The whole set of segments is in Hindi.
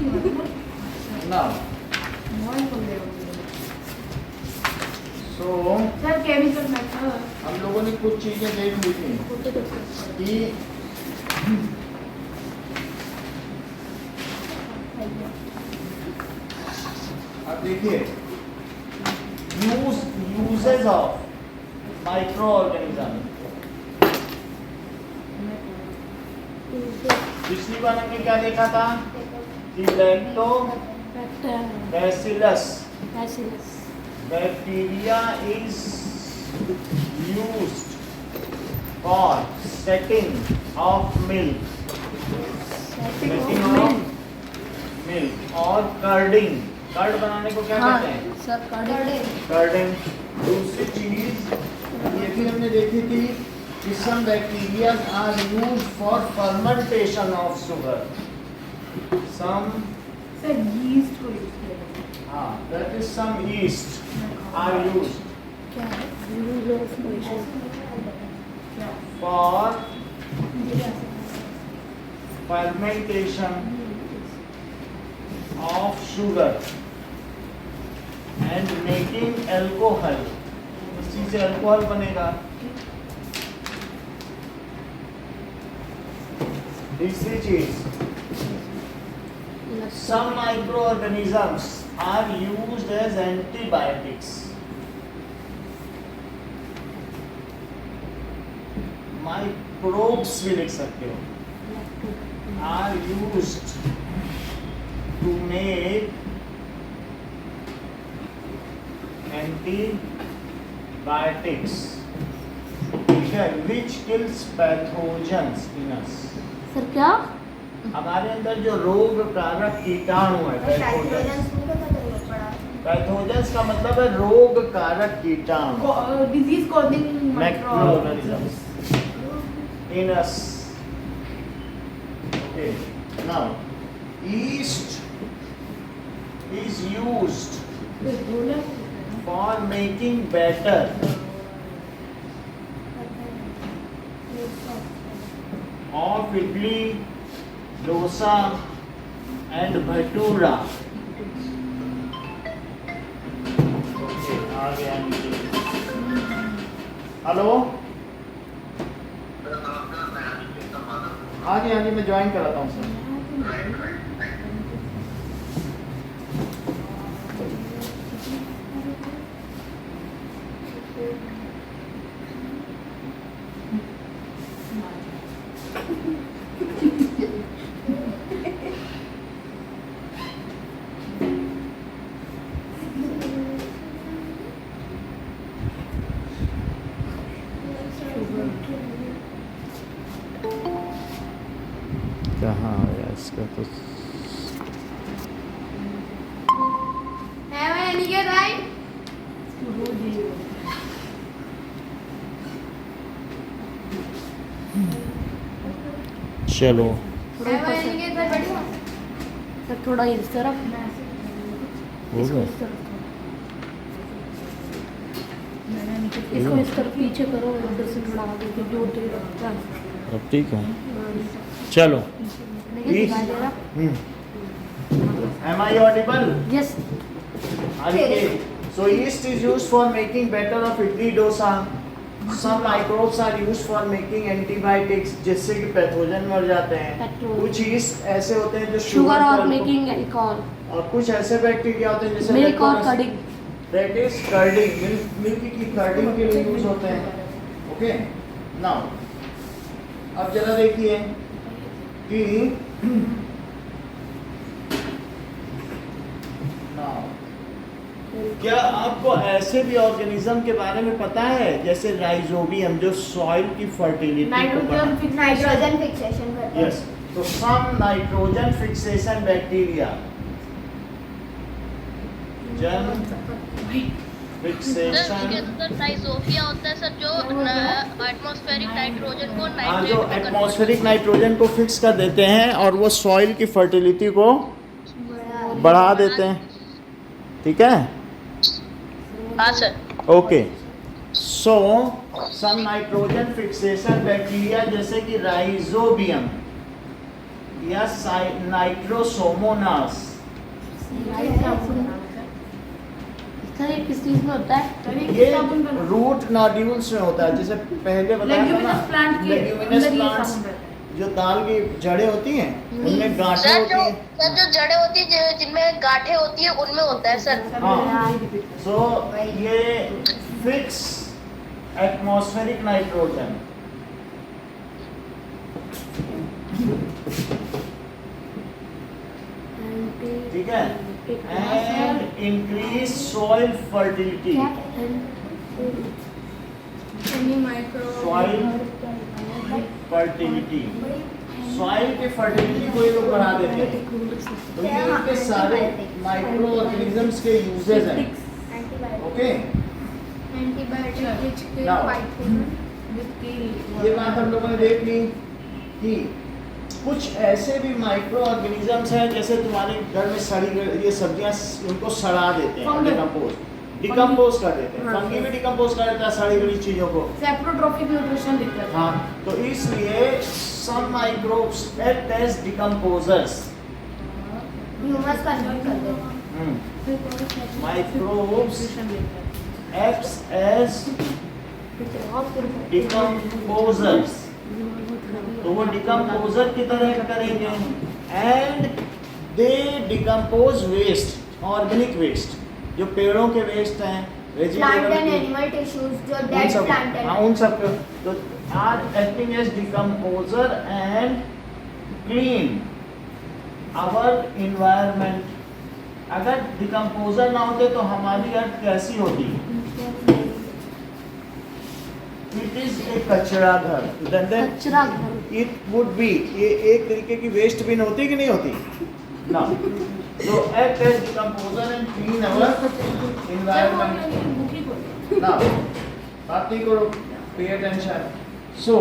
Now, so sir chemical method हम लोगों ने कुछ चीजें देख ली थी कि अब देखिए यूजेस ऑफ माइक्रो ऑर्गेनिज्म। पिछली बार हमने क्या देखा था कि lactobacillus bacteria is used for setting of milk और कर्डिंग। कर्ड बनाने को क्या कहते हैं? सर कर्डिंग। दूसरी चीज ये भी हमने देखी थी कि some bacteria are used for fermentation of sugar. Some sir yeast को यूज किया that is some yeast are used क्या है? Use of for fermentation of sugar and making alcohol. इस चीज से अल्कोहल बनेगा। तीसरी चीज some microorganisms are used as antibiotics. Microbes भी लिख सकते हो, are used to make antibiotics, ठीक है, which kills pathogens in us. Sir क्या? हमारे अंदर जो रोग कारक कीटाणु है पैथोजेंस का मतलब है रोग कारक कीटाणु disease causing macroorganisms in us. Okay, now yeast is used for making batter of idli, dosa and bhatura. Okay, आ गया नीचे। हेलो, हाँ जी मैं ज्वाइन कराता हूँ सर। कहाँ आया इसका तो है मैं अनिकेत राइट चलो है मैं अनिकेत राइट बढ़िया सर थोड़ा इस तरफ हो गया। इसको इस तरफ पीछे करो, उधर से थोड़ा आगे क्योंकि वो तो रखता है। अब ठीक है, चलो। नहीं दिखाई दे रहा? Am I audible? Yes Okay. So yeast is used for making batter of idli dosa. Some microbes are used for making antibiotics, जिससे कि पैथोजन मर जाते हैं। Petrol. कुछ yeast ऐसे होते हैं जो शुगर और को- मेकिंग एल्कोहल, और कुछ ऐसे बैक्टीरिया होते हैं जैसे मिल्क और कर्डिंग। That is curding. मिल्क की कर्डिंग के लिए यूज होते हैं। ओके, नाउ अब जरा देखिए कि नाउ क्या आपको ऐसे भी ऑर्गेनिज्म के बारे में पता है जैसे राइजोबियम जो सॉइल की फर्टिलिटी नाइट्रोजन फिक्सेशन करता है। यस, तो सम नाइट्रोजन फिक्सेशन बैक्टीरिया जन सर फिक्सेशन राइजोबिया होता है सर, जो एटमॉस्फेरिक नाइट्रोजन को हाँ, जो नाइट्रेट में एटमॉस्फेरिक नाइट्रोजन को फिक्स कर देते हैं और वो सॉइल की फर्टिलिटी को बढ़ा देते हैं। ठीक है, हाँ सर। ओके। सो सम नाइट्रोजन फिक्सेशन बैक्टीरिया जैसे कि राइजोबियम, या नाइट्रोसोमोनास। सर ये किस चीज में होता है? ये रूट नोड्यूल्स में होता है, जैसे पहले बताया था ना, लेग्यूमिनस प्लांट के लेग्यूमिनस अंदर ये प्लांट्स साबुन रहता है। जो दाल की जड़ें होती हैं उनमें गांठें सर होती जो हैं। जड़ें होती है जिनमें गांठें होती है उनमें होता है सर। हाँ, सो ये फिक्स एटमॉस्फेरिक नाइट्रोजन, ठीक है, and increase soil fertility. Any micro soil fertility, soil की फर्टिलिटी को ये लोग बढ़ा देते हैं। तो ये इनके सारे माइक्रो ऑर्गेनिजम्स के यूजेस हैं। Okay, antibiotic Now. with kill ये बात हम लोगों ने देख ली कि कुछ ऐसे भी माइक्रो ऑर्गेनिजम्स हैं, जैसे तुम्हारे घर में सड़ी ये सब्जियां उनको सड़ा देते हैं, Fungus. डिकम्पोज कर देते हैं। हाँ, फंगी भी डिकम्पोज कर देता है सड़ी गली चीजों को। saprotrophic nutrition दिक्कत है। हाँ, तो इसलिए some microbes act as decomposers. Humus convert कर दो। Microbes acts as decomposers. तो वो डिकम्पोजर की तरह करेंगे, and they decompose waste, organic waste, जो पेड़ों के वेस्ट हैं, plant and vegetable, animal tissues जो उन डेड सब, प्लांट हाँ उन सब को, तो are acting as decomposer and clean our environment. अगर डिकम्पोजर ना होते तो हमारी अर्थ कैसी होती? इट इज ए कचरा घर। कचरा घर। इट वुड बी, ये एक तरीके की वेस्ट बिन होती कि नहीं होती ना? तो act as decomposer and clean our environment. ना बात नहीं करो, पे अटेंशन। सो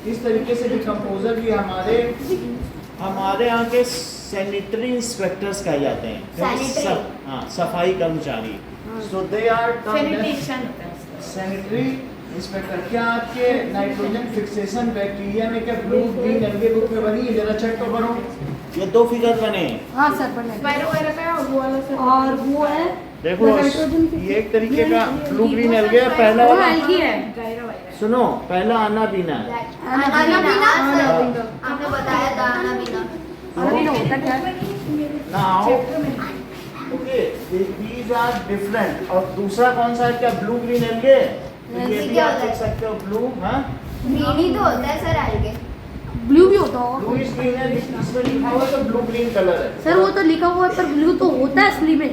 इस तरीके से डिकम्पोजर भी हमारे यहाँ के सैनिटरी इंस्पेक्टर्स कहे जाते हैं। Sanitary. हाँ, सफाई कर्मचारी। सो दे आर Sanitation होता है इसका। Sanitary inspector. क्या आपके नाइट्रोजन फिक्सेशन बैक्टीरिया में क्या ब्लू ग्रीन एल्गे बुक में बनी है? जरा चेक तो करो। ये दो फिगर बने हैं, हाँ सर बने। स्पाइरो वायरस है और वो वाला सर। और वो है देखो नाइट्रोजन ये एक तरीके का ब्लू ग्रीन एल्गे है। पहला वो वाला एल्गी है। गायरा वायरस। सुनो, पहला आना बीना है। अनाबीना सर, आपने बताया था अनाबीना। अभी ना होता क्या है? Now okay, these are different. और दूसरा कौन सा है? क्या ब्लू ग्रीन एल्गे? ये भी क्या आप होता देख है? सकते हो, ब्लू। हाँ, ग्रीन ही तो होता है सर एल्गे। ब्लू भी होता होगा ब्लू इज ग्रीन है, इसमें लिखा हुआ है तो ब्लू ग्रीन कलर है। सर। वो तो लिखा हुआ है पर ब्लू तो होता है असली में।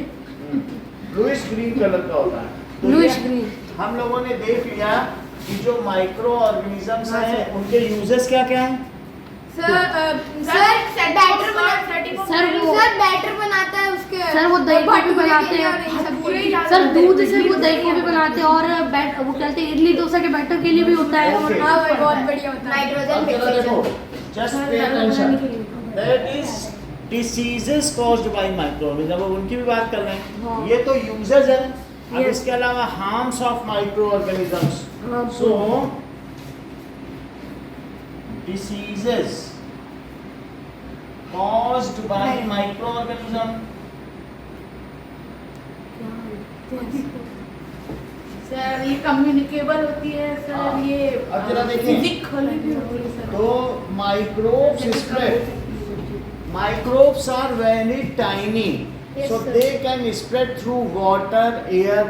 ब्लूइश ग्रीन कलर का होता है। तो ब्लूइश ये ग्रीन। हम लोगों ने देख लिया कि जो माइक्रो ऑर्गेनिजम्स हैं उनके यूजेस क्या क्या हैं। सर बैटर बनाता है उसके। सर वो दही को भी बनाते हैं। सर दूध से वो दही को भी बनाते हैं। और वो कहते हैं इडली डोसा के बैटर के लिए भी होता है। Okay. हाँ भाई बहुत बढ़िया होता है। नाइट्रोजन अब जरा देखो, fixation. Just pay attention, that is diseases caused by microorganism. अब उनकी भी बात कर रहे हैं। हाँ। ये तो यूजेस है। अब Yes. इसके अलावा harms of micro organisms. So diseases caused by microorganism। Sir ये कम्युनिकेबल होती है हाँ। सर। ये अब जरा देखिए। फिजिकली भी होती है सर। तो microbes spread, microbes are very tiny, Yes, so sir. they can spread through water, air,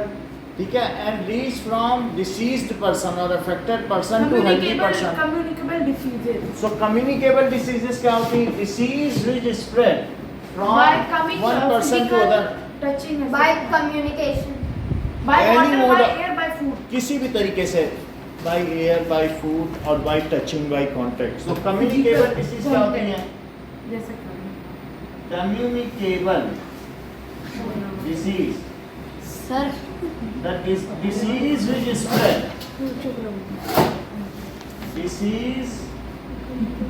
ठीक है, and reach from deceased person or affected person to healthy person। Communicable diseases. So communicable diseases क्या होती है? Disease which spread from one person to other। Touching by communication. By Any water mode by of- air by food. किसी भी तरीके से, by air, by food और by touching, by contact। So communicable disease क्या होती है? जैसे Communicable disease, sir the disease which spread, disease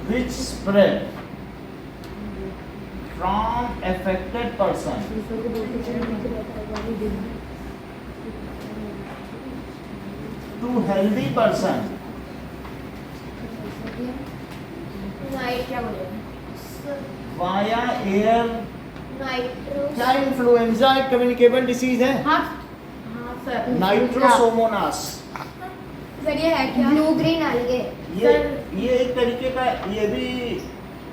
which spread from affected person to healthy person। Night क्या बोले? Via air. नाइट्रो क्या इन्फ्लुएंजा एक कम्युनिकेबल डिसीज है? हाँ हाँ सर। नाइट्रोसोमोनास। सर ये है क्या? ब्लू ग्रीन अलगे। ये एक तरीके का, ये भी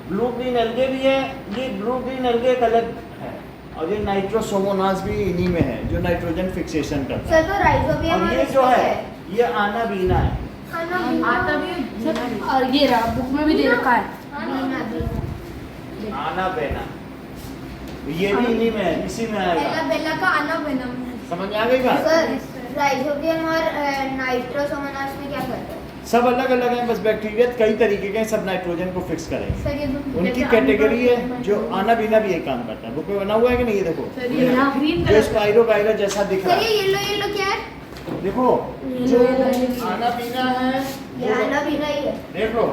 ब्लू ग्रीन अलगे भी है, ये ब्लू ग्रीन अलगे एक अलग है, और ये नाइट्रोसोमोनास भी इन्हीं में है जो नाइट्रोजन फिक्सेशन करता है। सर तो राइजोबियम और ये जो है ये आनाबीना है। आता भी सर और ये रहा बुक में भी दे रखा है। आनाबेना, ये भी इन्हीं में है, इसी में आएगा। बेला का आनाबेना समझ में आ गई बात? सर राइजोबियम और नाइट्रोसोमोनास में क्या करते हैं? सब अलग अलग हैं, बस बैक्टीरिया कई तरीके के हैं, सब नाइट्रोजन को फिक्स करेंगे। सर ये तो उनकी कैटेगरी है जो आनाबीना भी यही काम करता है। बुक में बना हुआ है कि नहीं? ये देखो सर ये ग्रीन जो कलर स्पाइरो वायरस जैसा दिख रहा सर ये है। येलो येलो क्या है? देखो जो आनाबीना है ये आनाबीना ही है। देखो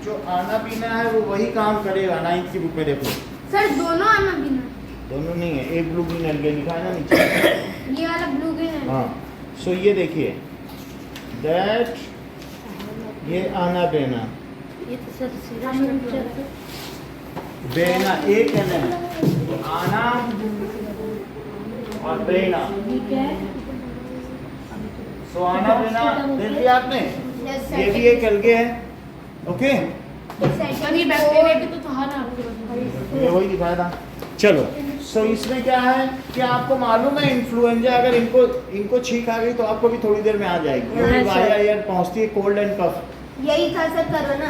जो आनाबीना है वो वही काम करेगा। 9th की बुक में देखो सर दोनों आनाबीना, दोनों नहीं है, एक ब्लू ग्रीन अलगे लिखा है ना नीचे। ये वाला ब्लू ग्रीन है। हाँ सो ये देखिए दैट ये आनाबेना, ये तो सर सीरा बेना एक है ना, आना और बेना। सो आनाबेना देख लिया आपने? Yes, ये भी एक अलगे है। ओके सर ये बैक्टीरिया भी तो था ना आपके पास। ये वही दिखाया था। चलो सो इसमें क्या है कि आपको मालूम है इन्फ्लुएंजा अगर इनको छींक आ गई तो आपको भी थोड़ी देर में आ जाएगी, क्योंकि हाँ, वाया एयर पहुंचती है, कोल्ड एंड कफ। यही था सर कोरोना।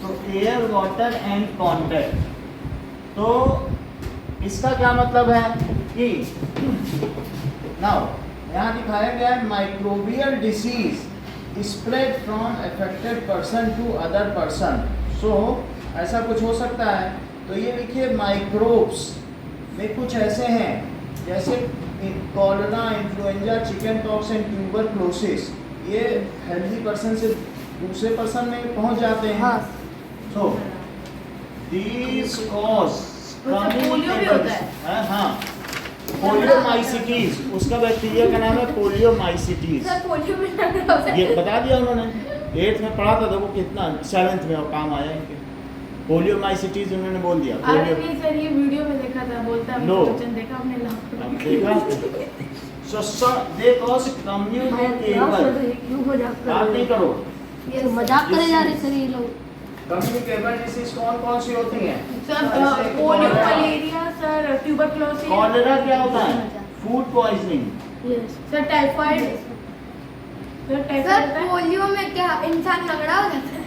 तो एयर वाटर एंड कॉन्टैक्ट, तो इसका क्या मतलब है कि नाउ यहाँ दिखाया गया है microbial disease spread from affected person to other person. So ऐसा कुछ हो सकता है, तो ये लिखिए माइक्रोब्स में कुछ ऐसे हैं जैसे cholera, influenza, chicken pox and tuberculosis, ये हेल्दी पर्सन से दूसरे पर्सन में पहुंच जाते हैं। हाँ। सो दीज कॉज पोलियो भी होता है। हाँ पोलियोमाइसिटीज, उसका बैक्टीरिया का नाम है पोलियोमाइसिटीज। सर पोलियो में लग रहा है। ये बता दिया उन्होंने, 8th में पढ़ा था, देखो कितना 7th में काम आया इनके। पोलियोमाइसिटीज उन्होंने बोल दिया। अरे पोलियो नहीं सर ये वीडियो में देखा था, बोलता है लो। बच्चन देखा आपने अब देखा। सो दे कॉज कम्युनिकेबल, क्यों मजाक बात नहीं कर करो। रहे हो? मजाक करे जा रहे सर ये लोग। कम्युनिकेबल डिसीज कौन कौन सी होती हैं? Sir polio, malaria, sir tuberculosis. Cholera क्या होता है? Food poisoning. Yes sir typhoid. Sir sir typhoid polio में क्या इंसान लंगड़ा हो जाता है?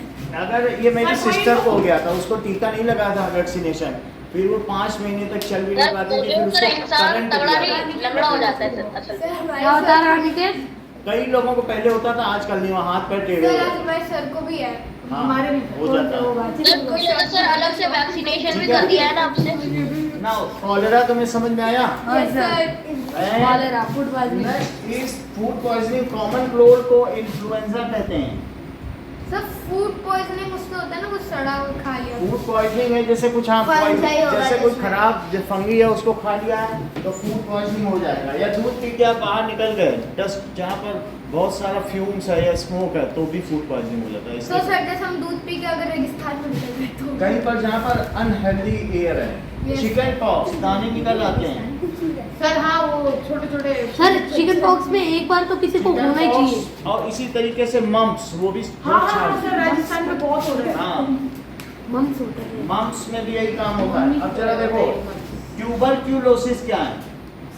अगर ये मेरी सर, सिस्टर को हो कोई- गया था, उसको टीका नहीं लगा था वैक्सीनेशन, फिर वो 5 महीने तक चल भी नहीं पाती थी, फिर पोलियो से उसको इंसान करंट तगड़ा लगा। नहीं लंगड़ा हो जाता है सर असल में। क्या होता है रानिकेत? कई लोगों को पहले होता था, आजकल नहीं, हाथ पैर टेढ़े हो सर आज गए। हमारे सर को भी है। हाँ, हमारे भी हो जाता है। सर कोई जगह सर अलग से वैक्सीनेशन भी कर दिया है ना आपसे। ना कॉलेरा तुम्हें समझ में आया? हाँ, sir cholera, food poisoning. Next is food poisoning. Common cold को इन्फ्लुएंजा कहते हैं। सर फूड पॉइजनिंग उसमें होता है ना, कुछ सड़ा हुआ खा लिया। फूड पॉइजनिंग है जैसे कुछ हाँ फंजाई होगा जैसे कुछ जिसमें। खराब जो फंगी है उसको खा लिया है तो फूड पॉइजनिंग हो जाएगा। या दूध पी के आप बाहर निकल गए, डस्ट जहाँ पर बहुत सारा फ्यूम्स है या स्मोक है, तो भी फूड पॉइजनिंग हो जाता है। तो इसलिए सर जैसे हम दूध पी के अगर रेगिस्तान में निकल गए तो कहीं पर जहाँ पर अनहेल्दी एयर है, Yes. चिकन पॉक्स, दाने निकल आते हैं। सर हाँ वो छोटे छोटे। सर चिकन पॉक्स में एक बार तो किसी को चिकन होना ही पॉक्स चाहिए। और इसी तरीके से मम्प्स, वो भी हाँ हाँ सर राजस्थान में बहुत हो रहे हैं। हाँ मम्स होता है। मम्प्स में भी यही काम होता है। अब जरा देखो ट्यूबरक्यूलोसिस क्या है?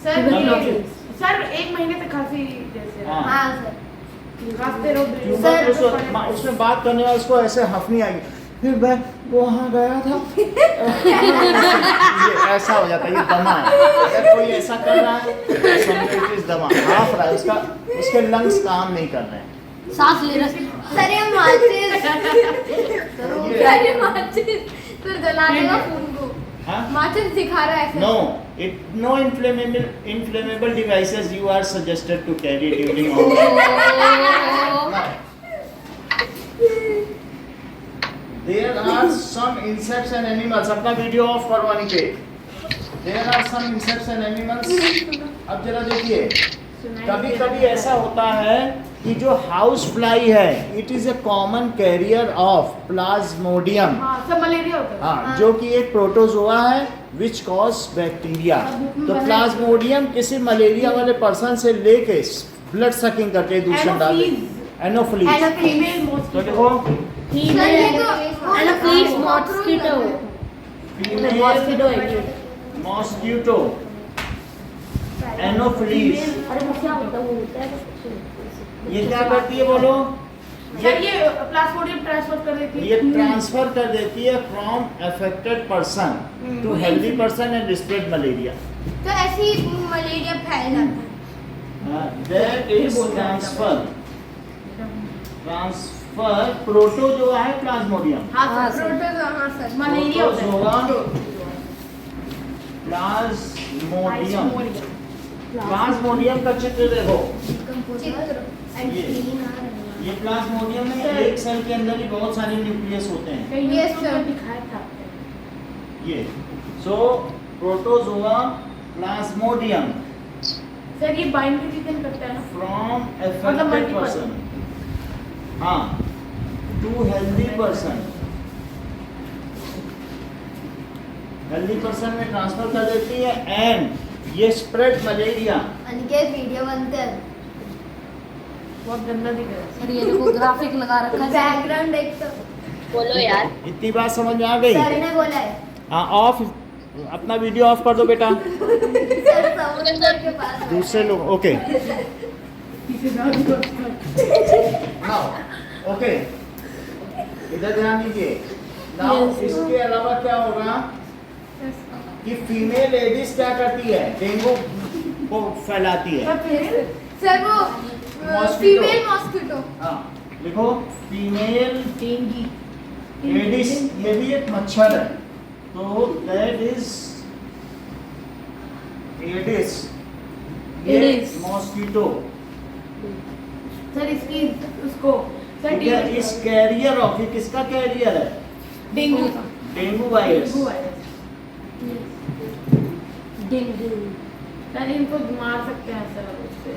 Sir Tuberculosis। सर 1 महीने तक खांसी जैसे हाँ। हाँ सर खांसते रहो। ट्यूबरक्यूलोसिस, उसमें बात करने वाले उसको ऐसे हफनी आएगी, फिर मैं वहाँ गया था। ये ऐसा हो जाता है, ये दमा है। अगर कोई ऐसा कर रहा है तो समझो it is दमा, हाफ रहा है, उसके लंग्स काम नहीं कर रहे हैं। सांस ले रहे। सर ये माचिस ये- सर ये माचिस सर जला देगा खून को। हाँ? माचिस दिखा रहा है No, no inflammable devices you are suggested to carry during all. There are some insects and animals. अपना वीडियो ऑफ करो Aniket. There are some insects and animals. अब जरा देखिए, कभी कभी ऐसा होता है कि जो हाउस फ्लाई है it is a common carrier of Plasmodium, हाँ सब मलेरिया होता है। हाँ, जो कि एक प्रोटोजोआ है विच कॉज बैक्टीरिया। तो प्लाज्मोडियम किसी मलेरिया वाले पर्सन से लेके ब्लड सकिंग करके दूषण डाल एनोफिलीज। फीमेल तो मॉस्किटो। देखो सर ये तो एनोफिलीज मॉस्किटो मॉस्किटो एनोफिलीज अरे वो क्या होता है, वो होता है ये क्या करती है बोलो? सर ये प्लाज्मोडियम ट्रांसफर कर देती है। ये ट्रांसफर कर देती है from affected person to healthy person and spread malaria. तो ऐसी मलेरिया फैल जाता है। दैट इज ट्रांसफर प्रोटो जो है प्लाज्मोडियम, हाँ सर प्रोटोजोआ, हाँ सर। मलेरिया होता है। प्लाज्मोडियम। प्लाज्मोडियम का चित्र देखो, चित्र ये प्लाज्मोडियम में एक सेल के अंदर ही बहुत सारे न्यूक्लियस होते हैं। कहीं Yes, न्यूज़ में sir. दिखाया था। ये सो प्रोटोजोआ प्लाज्मोडियम सर ये बाइंडिंग कितने करता है ना? फ्रॉम मतलब अफेक्टेड multiple. पर्सन, हाँ, to healthy person. Healthy person में ट्रांसफर कर देती है एंड ये स्प्रेड मलेरिया। अनिकेत वीडियो बनते हैं। बहुत गंदा दिख रहा है। सर ये देखो ग्राफिक लगा रखा है सर। बैकग्राउंड एक तो बोलो यार। इतनी बात समझ में आ गई? सर ने बोला है। हाँ, ऑफ, अपना वीडियो ऑफ कर दो बेटा। सर समुद्र के पास है। दूसरे लोग ओके ओके, इधर ध्यान दीजिए। नाउ इसके अलावा क्या होगा कि फीमेल एडिस क्या करती है? डेंगू को फैलाती है। सर फिर सर वो Mosquito. Female mosquito. हाँ, देखो फीमेल डेंगी एडिस, ये भी एक मच्छर है, तो दैट इज एडिस, ये एडिस। मॉस्किटो। सर इसकी उसको सर ठीक है, इस कैरियर ऑफ, ये किसका कैरियर है? Dengue dengue virus. Dengue virus. Dengue. Sir इनको मार सकते हैं सर उससे।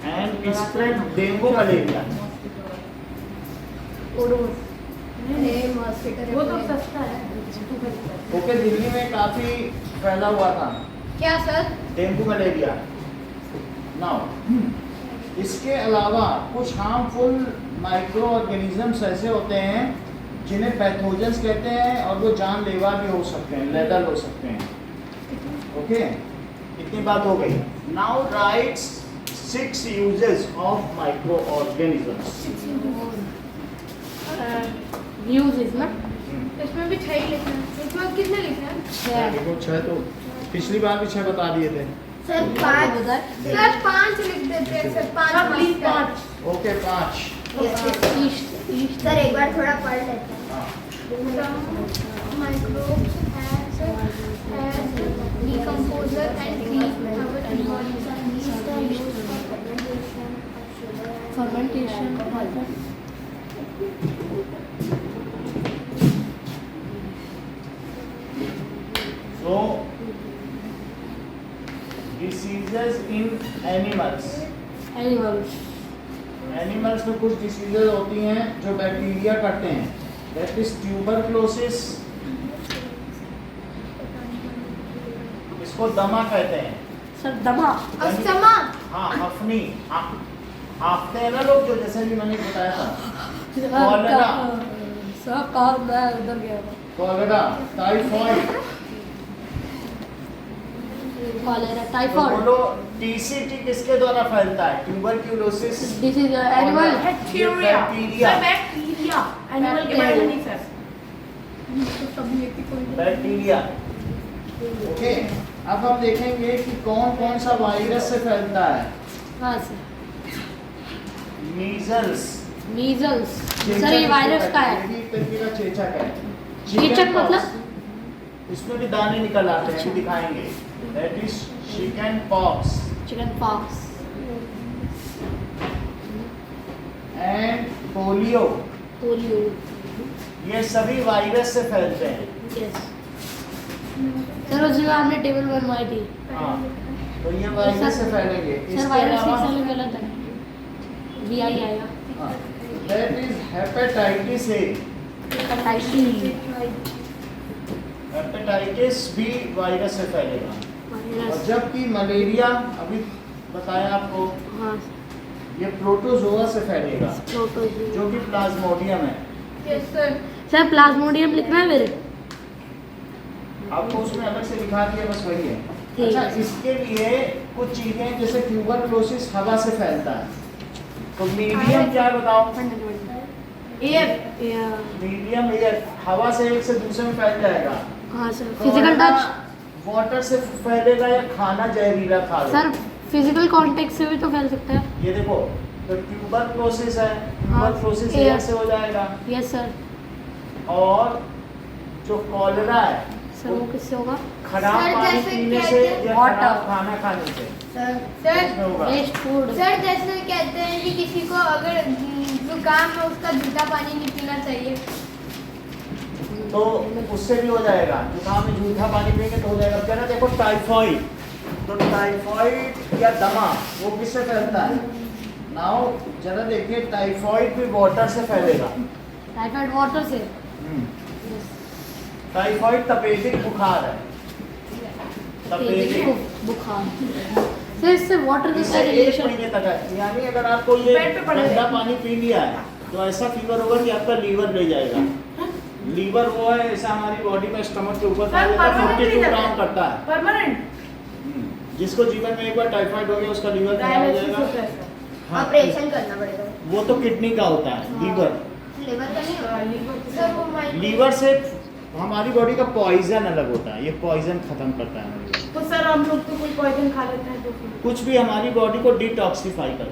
And spread dengue malaria. A mosquito. वो तो सस्ता है। तू खरीदता है। ओके, दिल्ली में काफी फैला हुआ था क्या सर? Dengue malaria. नाउ इसके अलावा कुछ हार्मफुल माइक्रो ऑर्गेनिजम्स ऐसे होते हैं जिन्हें पैथोजेंस कहते हैं और वो जानलेवा भी हो सकते हैं, लेदल हो सकते हैं। ओके, इतनी बात हो गई। Now rights 6 uses of microorganisms. Use ना इसमें भी 6 ही लिखना है। इसमें कितने लिखना है? देखो 6 तो पिछली बार भी 6 बता दिए थे। सर 5। सर 5 लिख देते हैं sir. 5 sir please 5। Okay 5। Sir एक बार थोड़ा पढ़ लेते हैं। हाँ, Microbes as decomposer and clean our environment are used for fermentation of sugar and fermentation so diseases in animals. Animals. Animals में कुछ डिसीजेज होती हैं जो बैक्टीरिया करते हैं। दैट इज ट्यूबरक्लोसिस, इसको दमा कहते हैं। सर दमा। अस्थमा। हाँ, हफनी, हाफते हैं ना लोग, जो जैसे भी मैंने बताया था। कॉलेरा। सब कार मैं उधर गया था। Cholera, typhoid. कॉलेरा तो टाइफॉइड बोलो टीसीटी किसके द्वारा फैलता है? Tuberculosis. Disease animal bacteria. Bacteria. Sir bacteria animal के बारे में नहीं सर। बैक्टीरिया। ओके, अब हम देखेंगे कि कौन कौन सा वायरस से फैलता है। हाँ सर। मीजल्स। मीजल्स। सर ये वायरस का है। ये भी एक तरीके का चेचक है। चेचक Chickenpox। मतलब? इसमें भी दाने निकल आते हैं, अभी दिखाएंगे। That is chicken pox chicken pox and polio. Polio. ये सभी वायरस से फैलते हैं। यस सर उस जगह हमने टेबल बनवाई थी। हाँ, तो ये वायरस से फैलेंगे। सर इसके वायरस अलावा नहीं सर गलत है। भी आई आएगा that is hepatitis A. Hepatitis B virus से फैलेगा। और जबकि मलेरिया अभी बताया आपको, हाँ ये प्रोटोजोआ से फैलेगा प्रोटोजोआ। जो कि प्लाज्मोडियम है। सर प्लाज्मोडियम लिखना है मेरे? आपको उसमें अलग से लिखा दिया, बस वही है। ठीक। अच्छा, इसके लिए कुछ चीजें जैसे ट्यूबरक्लोसिस हवा से फैलता है, तो मीडियम क्या है बताओ? एयर। मीडियम एयर, हवा से एक से दूसरे में फैल जाएगा। हाँ सर। Physical touch? वाटर से फैलेगा या खाना जहरीला खा लो। सर फिजिकल कांटेक्ट से भी तो फैल सकता है। ये देखो, तो ट्यूबरक्लोसिस है, ट्यूबरक्लोसिस हाँ, एयर से हो जाएगा। Yes sir. और जो कॉलेरा है सर वो किससे होगा? खराब सर, पानी जैसे पीने कहते से हैं या water। खराब खाना खाने से सर इसमें होगा। Waste food. सर जैसे कहते हैं कि किसी को अगर जुकाम है उसका जूठा पानी नहीं पीना चाहिए। तो उससे भी हो जाएगा। जुकाम में जूठा पानी पिएंगे तो हो जाएगा। क्या ना, देखो टाइफाइड, तो टाइफाइड या दमा वो किससे फैलता है? नाउ जरा देखिए, टाइफाइड भी वाटर से फैलेगा। टाइफाइड वाटर से। टाइफाइड तपेदिक बुखार है। तपेदिक बुखार। सर इससे वाटर का इससे क्या 1 रिलेशन? महीने तक है। यानी अगर आपको ये पेट पे पड़े ठंडा पानी पी लिया है तो ऐसा फीवर होगा कि आपका लीवर ले जाएगा। लीवर वो है, ऐसा हमारी बॉडी में स्टमक के ऊपर सर, फैल जाता है, permanent 42 लीवर ग्राम है। करता है। परमानेंट जिसको जीवन में एक बार टाइफाइड हो गया उसका लीवर खराब हो डायलिसिस जाएगा। होता है सर। हाँ, ऑपरेशन करना पड़ेगा। वो तो किडनी का होता है, लीवर। लेबर का नहीं होगा। लीवर सर वो माइंड लीवर से हमारी बॉडी का पॉइजन अलग होता है, ये पॉइजन खत्म करता है हमारी body। तो सर हम लोग तो कोई पॉइजन खा लेते हैं तो फिर कुछ भी हमारी बॉडी को डिटॉक्सिफाई करता है।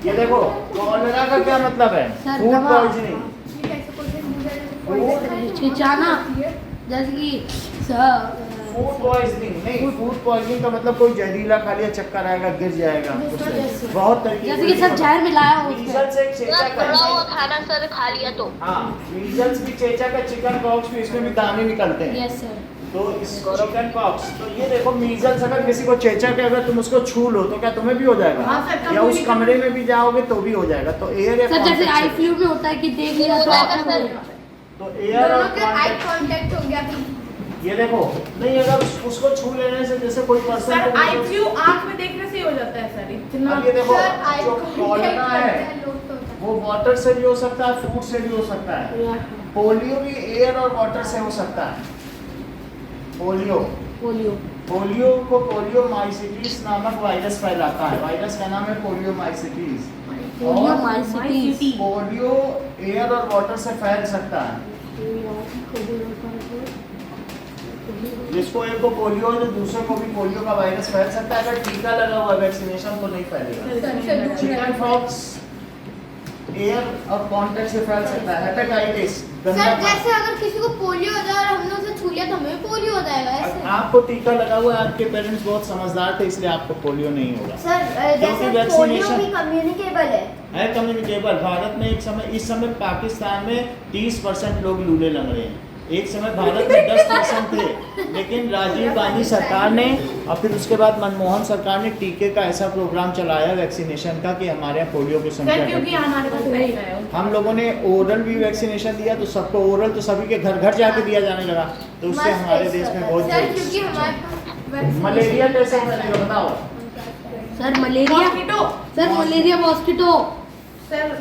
ये देखो, कॉलेरा का क्या मतलब है? सर, फूड दवा। पॉइजनिंग। छिछाना जैसे कि फूड पॉइजनिंग नहीं, फूड पॉइजनिंग का मतलब कोई जहरीला खा लिया, चक्कर आएगा, गिर जाएगा। कुछ नहीं। बहुत तरीके जैसे कि सर जहर मिलाया हो उसमें। मीजल्स एक चेचक तला हुआ है। खाना सर खा लिया तो हाँ, मीजल्स भी चेचक है, चिकन पॉक्स भी, इसमें भी दाने निकलते हैं। Yes sir. तो इस चिकन पॉक्स, तो ये देखो मीजल्स, अगर किसी को चेचक है, अगर तुम उसको छू लो तो क्या तुम्हें भी हो जाएगा? हाँ सर, या उस कमरे में भी जाओगे तो भी हो जाएगा। तो एयर या सर जैसे contact आई से- फ्लू में होता है कि देख लिया तो होता है आपको सर। होगा। तो एयर और दोनों का आई contact- कांटेक्ट हो गया था। ये देखो, नहीं अगर उसको छू लेने से, जैसे कोई पर्सन सर आई फ्लू आंख में देखने से ही हो जाता है सर इतना। अब ये देखो, सर आई जो कॉलेरा है लोग तो वो वाटर से भी हो सकता है, फूड से भी हो सकता है। पोलियो भी एयर और वाटर से हो सकता है। पोलियो पोलियो को पोलियोमाइसिटिस नामक वायरस फैलाता है। वायरस का नाम है पोलियोमाइसिटिस। पोलियोमाइसिटिस। पोलियो एयर और वाटर से फैल सकता है। जिसको एक को पोलियो है तो दूसरे को भी पोलियो का वायरस फैल सकता है। अगर टीका लगा हुआ है, वैक्सीनेशन तो नहीं फैलेगा। चिकन पॉक्स एयर और कांटेक्ट से फैल सकता है। हेपेटाइटिस सर जैसे अगर किसी को पोलियो हो जाए और हमने उसे छू लिया तो हमें पोलियो हो जाएगा ऐसे। आपको टीका लगा हुआ है, आपके पेरेंट्स बहुत समझदार थे इसलिए आपको पोलियो नहीं होगा। सर क्योंकि जैसे पोलियो vaccination- भी कम्युनिकेबल है। कम्युनिकेबल। भारत में इस समय पाकिस्तान में 30% लोग लूले लंगड़े हैं। एक समय भारत में 10% थे, लेकिन राजीव गांधी सरकार ने और फिर उसके बाद मनमोहन सरकार ने टीके का ऐसा प्रोग्राम चलाया वैक्सीनेशन का कि हमारे यहाँ पोलियो की संख्या सर क्योंकि घटी। हमारे पास नहीं है हम लोगों ने ओरल भी वैक्सीनेशन दिया, तो सबको ओरल तो सभी के घर घर जाके दिया जाने लगा, तो उससे मस्त हमारे है देश में सर। बहुत सर क्योंकि हमारे पास मलेरिया कैसे फैलेगा बताओ? Sir malaria. Mosquito. Sir malaria mosquito. Sir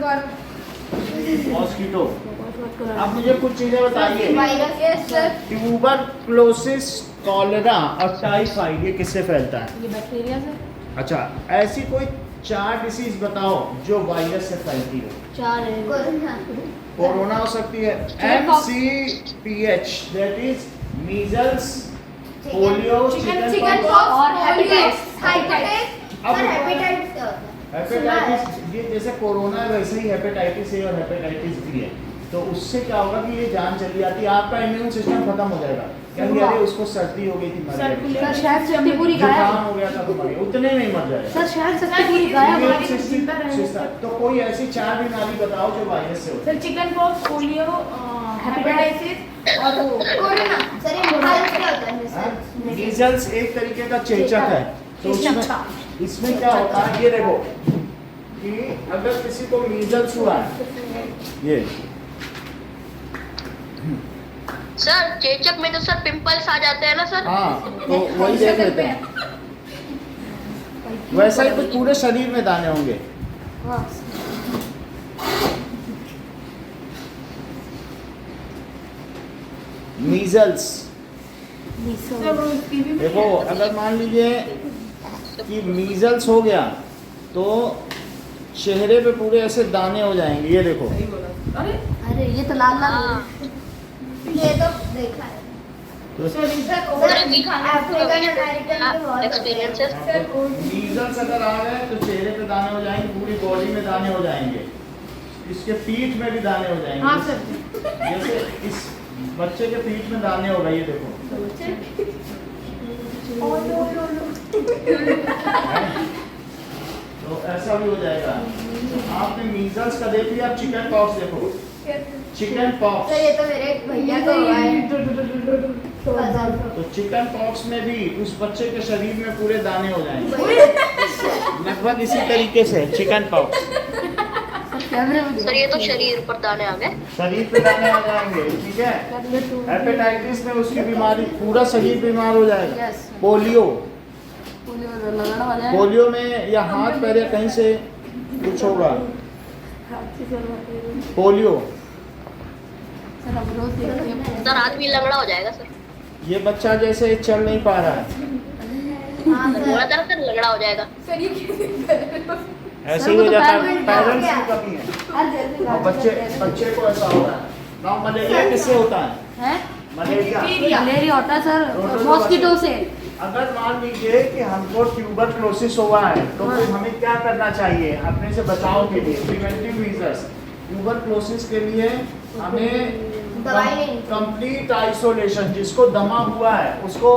mosquito. अब मुझे कुछ चीजें बताइए। वायरस सर ट्यूबरक्लोसिस, कॉलेरा और टाइफाइड ये किससे फैलता है? ये बैक्टीरिया से। अच्छा, ऐसी कोई 4 डिसीज बताओ जो वायरस से फैलती हो। 4 है। कोरोना कोरोना हो सकती है, MCPH that is measles, polio, chicken pox pox और हेपेटाइटिस। अब- सर हेपेटाइटिस क्या होता है? हेपेटाइटिस, ये जैसे कोरोना है वैसे ही हेपेटाइटिस ए और हेपेटाइटिस बी है। तो उससे क्या होगा कि ये जान चली जाती है, आपका इम्यून सिस्टम खत्म हो जाएगा। क्योंकि अरे उसको सर्दी हो गई थी, मर गई। सर शायद शक्ति पूरी जुकाम गायब। हो गया था तो मर गया, उतने में ही मर जाएगा। सर शायद शक्ति पूरी गायब। इम्यून हमारी जिंदा रहने सिस्टम। तो कोई ऐसी 4 बीमारी बताओ जो वायरस से होती sir chicken pox, polio, hepatitis और वो कोरोना सर ये वायरस क्या होता है है। सर? मीजल्स एक तरीके का चेचक है। तो इसमें क्या होता है, ये देखो, कि अगर किसी को मीजल्स हुआ है, ये सर चेचक में तो सर पिंपल्स आ जाते हैं ना सर। हाँ, तो वही देख लेते हैं। वैसा ही कुछ पूरे शरीर में दाने होंगे। मीजल्स, देखो अगर मान लीजिए कि मीजल्स हो गया तो चेहरे पे पूरे ऐसे दाने हो जाएंगे, ये देखो। अरे ये तो लाल लाल हाँ। ये तो देखा है एक्सपीरियंसेस। मीजल्स अगर आ गए तो चेहरे पे दाने हो जाएंगे, पूरी बॉडी में दाने हो जाएंगे, इसके पीठ में भी दाने हो जाएंगे। हाँ सर। जैसे इस बच्चे के पीठ में दाने हो गए, ये देखो। तो ऐसा भी हो जाएगा। आपने मीजल्स का देख लिया, आप चिकन पॉक्स देखो। चिकन पॉक्स, सर ये तो मेरे भैया को हुआ है। तो चिकन पॉक्स में भी उस बच्चे के शरीर में पूरे दाने हो जाएंगे, लगभग इसी तरीके से। चिकन पॉक्स कैमरे में सर ये तो शरीर पर दाने आ गए। शरीर पे दाने आ जाएंगे, ठीक है। हेपेटाइटिस में उसकी बीमारी, पूरा शरीर बीमार हो जाएगा। यस पोलियो, लगड़ा हो जाए। पोलियो में या हाथ पैर या कहीं से कुछ होगा, पोलियो। सर अब रोज देखते हैं। सर आदमी लंगड़ा हो जाएगा सर। ये बच्चा जैसे चल नहीं पा रहा है, हाँ थोड़ा सर। सर लंगड़ा हो जाएगा। ऐसे सर, ही वो हो तो जाता पैर है। में पेरेंट्स क्या? की कमी है और बच्चे को ऐसा होता है। ना मलेरिया किससे होता है? हैं? मलेरिया मलेरिया होता है सर मॉस्किटो से। अगर मान लीजिए कि हमको ट्यूबरक्लोसिस हुआ है तो फिर हमें क्या करना चाहिए अपने से बचाव के लिए? Preventive measures. ट्यूबरक्लोसिस के लिए हमें दवाई लेनी। कंप्लीट आइसोलेशन, जिसको दमा हुआ है उसको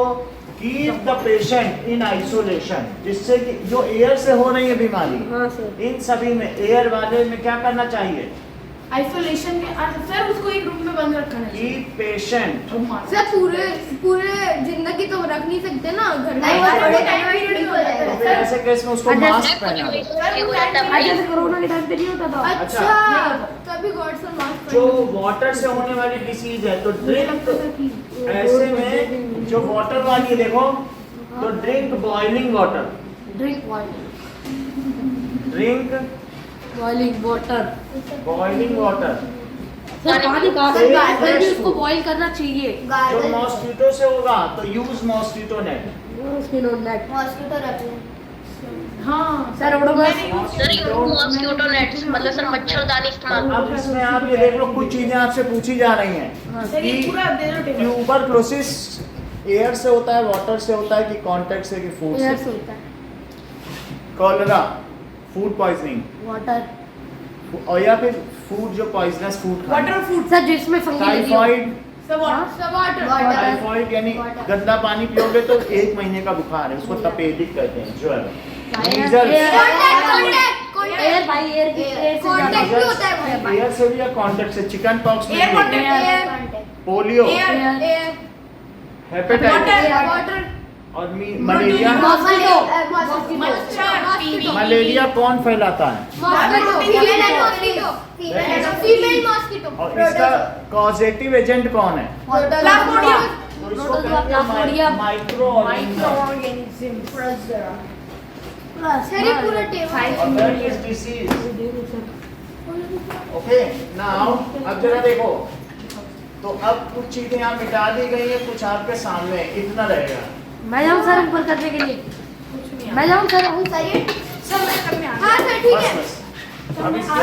keep the patient in isolation, जिससे कि जो एयर से हो रही है बीमारी, हाँ सर। इन सभी में एयर वाले में क्या करना चाहिए? आइसोलेशन में सर उसको एक रूम में बंद रखना है। Keep patient. सर पूरे जिंदगी तो रख नहीं सकते ना घर में। नहीं, और वो थोड़े टाइम टाइम पीरियड ठीक हो होता जाएगा। है। तो फिर ऐसे केस में उसको अच्छा, मास्क पहना दो। ठीक हो जाता है भाई। जैसे कोरोना के टाइम पे नहीं होता था। अच्छा तभी गॉड से मास्क जो वाटर से होने वाली डिसीज है तो ड्रिंक, ऐसे में जो वाटर वाली है देखो, तो drink boiling water, drink water, drink boiling water. Boiling water. Sir पानी का Same फिर भी fresh उसको food। बॉईल करना चाहिए। जो गार्डन मॉस्किटो से होगा तो use mosquito net. Skin on net. Mosquito रख लें। हाँ सर ओडोमॉस। सर ये मॉस्किटो नेट्स मतलब सर मच्छरदानी इस्तेमाल। अब इसमें आप ये देख लो, कुछ चीजें आपसे पूछी जा रही हैं सर ये पूरा दे दो टेबल। ट्यूबरक्लोसिस एयर से होता है, वाटर से होता है कि कांटेक्ट से, कि फूड एयर से? से होता है। Cholera, food poisoning, water. और या फिर फूड जो poisonous food water food. Sir जिसमें फंगी लगी हो। टाइफाइड, सब वाटर। टाइफाइड यानी गंदा पानी पियोगे तो 1 महीने का बुखार है, उसको तपेदिक कहते हैं, ज्वर। मीजल्स, एयर भाई एयर की एयर से Contact ज्यादा। भी होता है भाई। एयर से भी या कांटेक्ट से? चिकन पॉक्स में एयर भी, contact. Polio, air hepatitis water और मलेरिया। मलेरिया कौन फैलाता है? Female mosquito. और इसका कॉजेटिव एजेंट कौन है? तो इसको कहते हैं माइक्रो ऑर्गेनिज्म। सर ये पूरा टेबल और that is disease. Okay, now अब जरा देखो, तो अब कुछ चीजें यहाँ मिटा दी गई है, कुछ आपके सामने है, इतना रहेगा। मैं जाऊँ सर ऊपर करने के लिए? मैं जाऊँ सर? सर ये सब मैं करने आ हाँ सर ठीक बस है। बस अब इसके